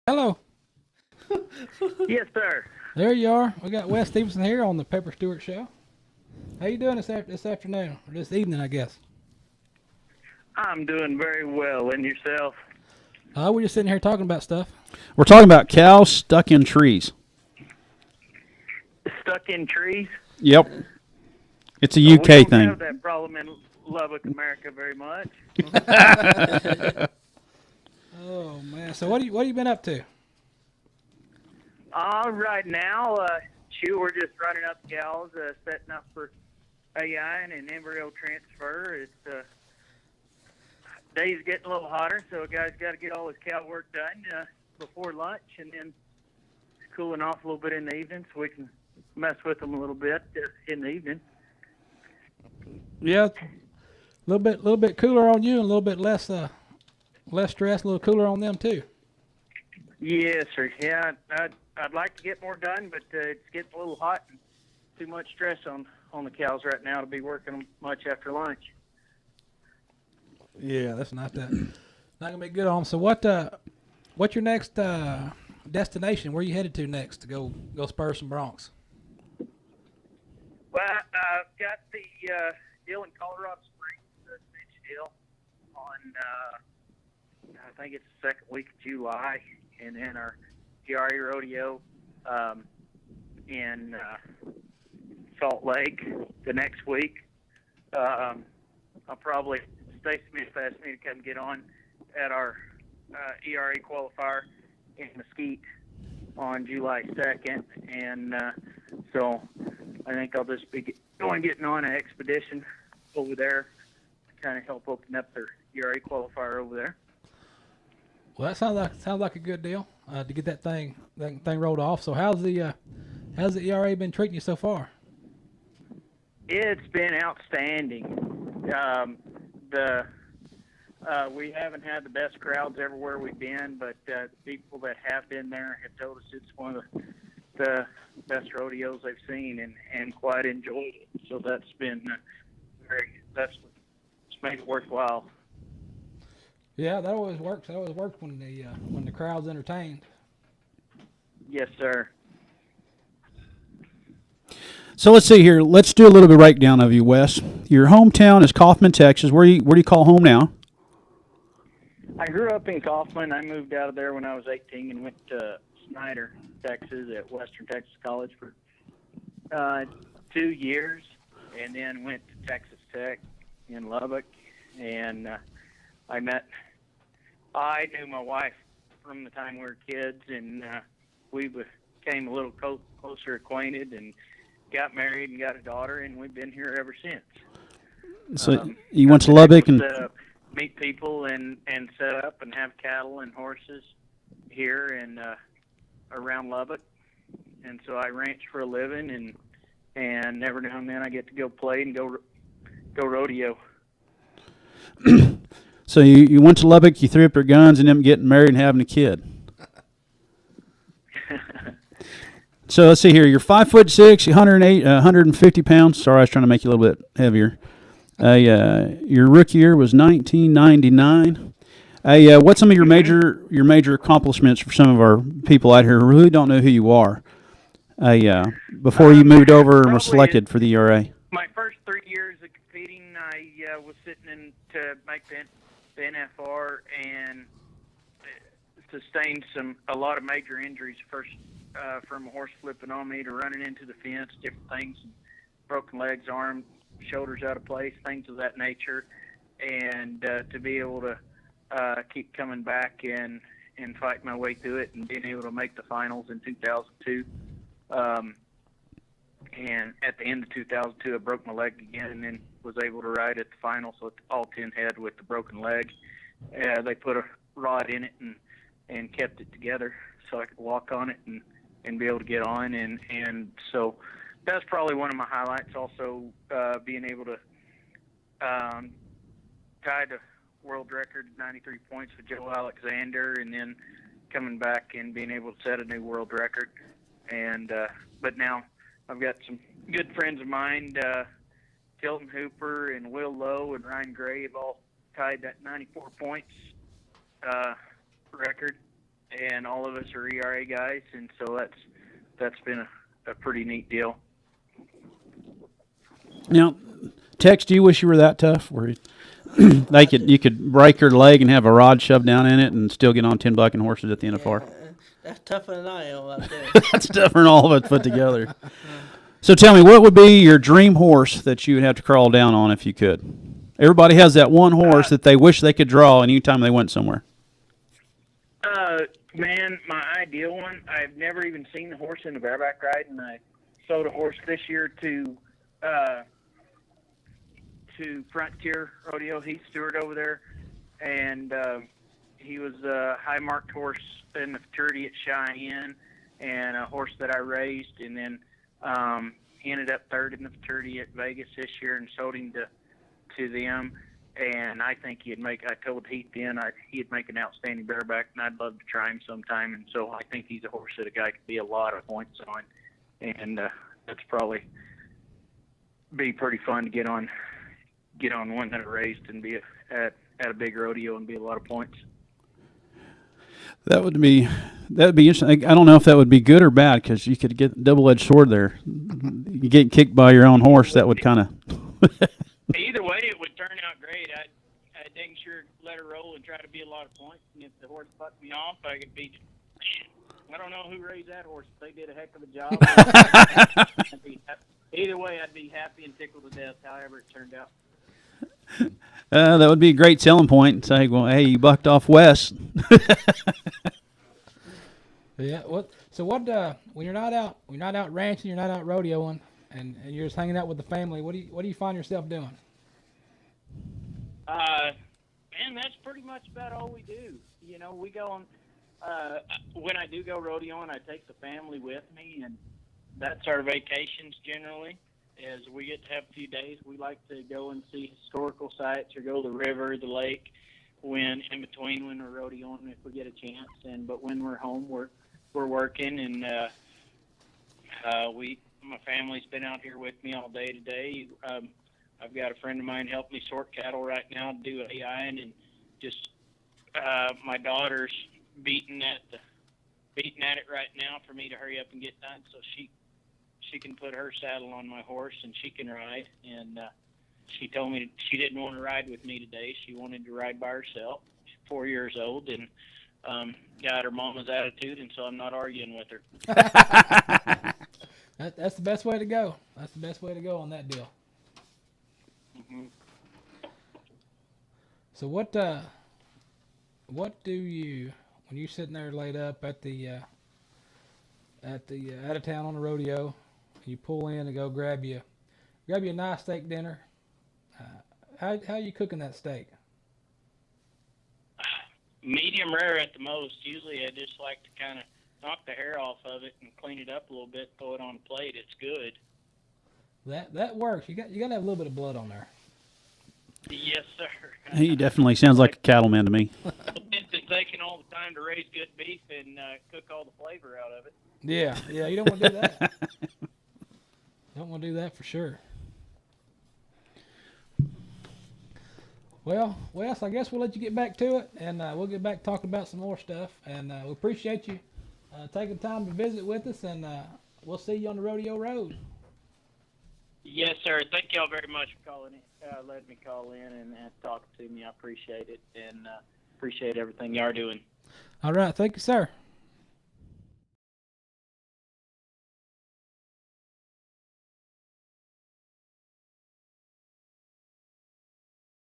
Hello. Yes, sir. There you are. We got Wes Stevenson here on the Pepper Stewart Show. How you doing this afternoon or this evening, I guess? I'm doing very well. And yourself? We're just sitting here talking about stuff. We're talking about cows stuck in trees. Stuck in trees? Yep. It's a We UK don't thing. have that problem in Lubbock, America, very much. Oh man. So what have you been up to? Right now, we're just running up cows, setting up for AI and embryo transfer. It's days getting a little hotter, so a guy's got to get all his cow work done before lunch, and then it's cooling off a little bit in the evening, so we can mess with them a little bit in the evening. Yeah, a little bit cooler on you, and a little bit less stress, a little cooler on them too. Yes, sir. Yeah, I'd like to get more done, but it's getting a little hot and too much stress on the cows right now to be working much after lunch. Yeah, that's not gonna be good on 'em. So what's your next destination? Where are you headed to next to go spur some broncs? Well, I've got the deal in Colorado Springs, the cinch deal on, I think it's the second week of July, and then our ERARODEO in Salt Lake the next week. I'll probably, Stacy Smith asked me to come get on at our ERA qualifier in Mesquite on July 2nd, and so I think I'll just be getting on an expedition over there to kind of help open up their ERA qualifier over there. Well, that sounds like a good deal to get that thing rolled off. So how's the ERA been treating you so far? It's been outstanding. We haven't had the best crowds everywhere we've been, but people that have been there have told us it's one of the best rodeos they've seen and quite enjoyed it. So that's been that's made it worthwhile. Yeah, that always works. That always works when the crowd's entertained. Yes, sir. So let's see here. Let's do a little bit of breakdown of you, Wes. Your hometown is Kaufman, Texas. Where do you call home now? I grew up in Kaufman. I moved out of there when I was 18 and went to Snyder, Texas, at Western Texas College for 2 years, and then went to Texas Tech in Lubbock. And I knew my wife from the time we were kids, and we became a little closer acquainted and got married and got a daughter, and we've been here ever since. So you went to Lubbock and meet people and set up and have cattle and horses here and around Lubbock, and so I ranch for a living, and every now and then I get to go play and go rodeo. So you went to Lubbock, you threw up your guns, and ended up getting married and having a kid. So let's see here. You're 5'6", 108, 150 pounds. Sorry, I was trying to make you a little bit heavier. Your rookie year was 1999. What's some of your major accomplishments for some of our people out here who really don't know who you are? Before you moved over and were selected for the ERA. My first 3 years of competing, I was sitting in to make the NFR and sustained a lot of major injuries. First, from a horse flipping on me to running into the fence, different things, broken legs, arm, shoulders out of place, things of that nature, and to be able to keep coming back and fight my way through it and being able to make the finals in 2002. And at the end of 2002, I broke my leg again and then was able to ride at the finals with all 10 head with the broken leg. They put a rod in it and kept it together so I could walk on it and be able to get on. And so that's probably one of my highlights. Also, being able to tie the world record 93 points with Joe Alexander, and then coming back and being able to set a new world record. And but now I've got some good friends of mine, Tilton Hooper and Will Lowe and Ryan Gray, have all tied that 94 points record. and all of us are ERA guys, and so that's been a pretty neat deal. Now, Tex, do you wish you were that tough? Where you could break your leg and have a rod shoved down in it and still get on 10 bucking horses at the NFR? That's tougher than I am out there. That's tougher than all of us put together. So tell me, what would be your dream horse that you would have to crawl down on if you could? Everybody has that one horse that they wish they could draw anytime they went somewhere. Man, my ideal one, I've never even seen the horse in a bareback ride, and I sold a horse this year to Frontier Rodeo. He's Stewart over there, and he was a high-marked horse in the futurity at Cheyenne, and a horse that I raised, and then he ended up third in the futurity at Vegas this year, and sold him to them. And I think I told Heath then he'd make an outstanding bareback, and I'd love to try him sometime. And so I think he's a horse that a guy could be a lot of points on, and that's probably be pretty fun to get on one that I raised and be at a big rodeo and be a lot of points. That would be interesting. I don't know if that would be good or bad, because you could get a double-edged sword there. You get kicked by your own horse, that would kind of. Either way, it would turn out great. I'd dang sure let her roll and try to be a lot of points. And if the horse fucked me off, I could be. I don't know who raised that horse. They did a heck of a job. Either way, I'd be happy and tickled to death, however it turned out. That would be a great selling point. Say, well, hey, you bucked off Wes. Yeah. So when you're not out ranching, you're not out rodeoing, and you're just hanging out with the family, what do you find yourself doing? Man, that's pretty much about all we do. You know, we go on. When I do go rodeoing, I take the family with me, and that's our vacations generally. As we get to have a few days, we like to go and see historical sites or go to the river, the lake, when we're rodeoing if we get a chance. But when we're home, we're working, and my family's been out here with me all day today. I've got a friend of mine help me sort cattle right now, do AI, and just my daughter's beating at it right now for me to hurry up and get done, so she can put her saddle on my horse and she can ride. And she told me she didn't want to ride with me today. She wanted to ride by herself. She's 4 years old and got her mama's attitude, and so I'm not arguing with her. That's the best way to go. That's the best way to go on that deal. Mm-hmm. So what do you, when you're sitting there laid up at the out of town on the rodeo, you pull in and go grab you a nice steak dinner? How are you cooking that steak? Medium rare at the most. Usually I just like to kind of knock the hair off of it and clean it up a little bit, throw it on a plate. It's good. That works. You got to have a little bit of blood on there. Yes, sir. He definitely sounds like a cattleman to me. It's taking all the time to raise good beef and cook all the flavor out of it. Yeah, you don't want to do that. Don't want to do that for sure. Well, Wes, I guess we'll let you get back to it, and we'll get back talking about some more stuff. And we appreciate you taking time to visit with us, and we'll see you on the rodeo road. Yes, sir. Thank y'all very much for calling in, letting me call in and talking to me. I appreciate it, and appreciate everything y'all are doing. All right. Thank you, sir.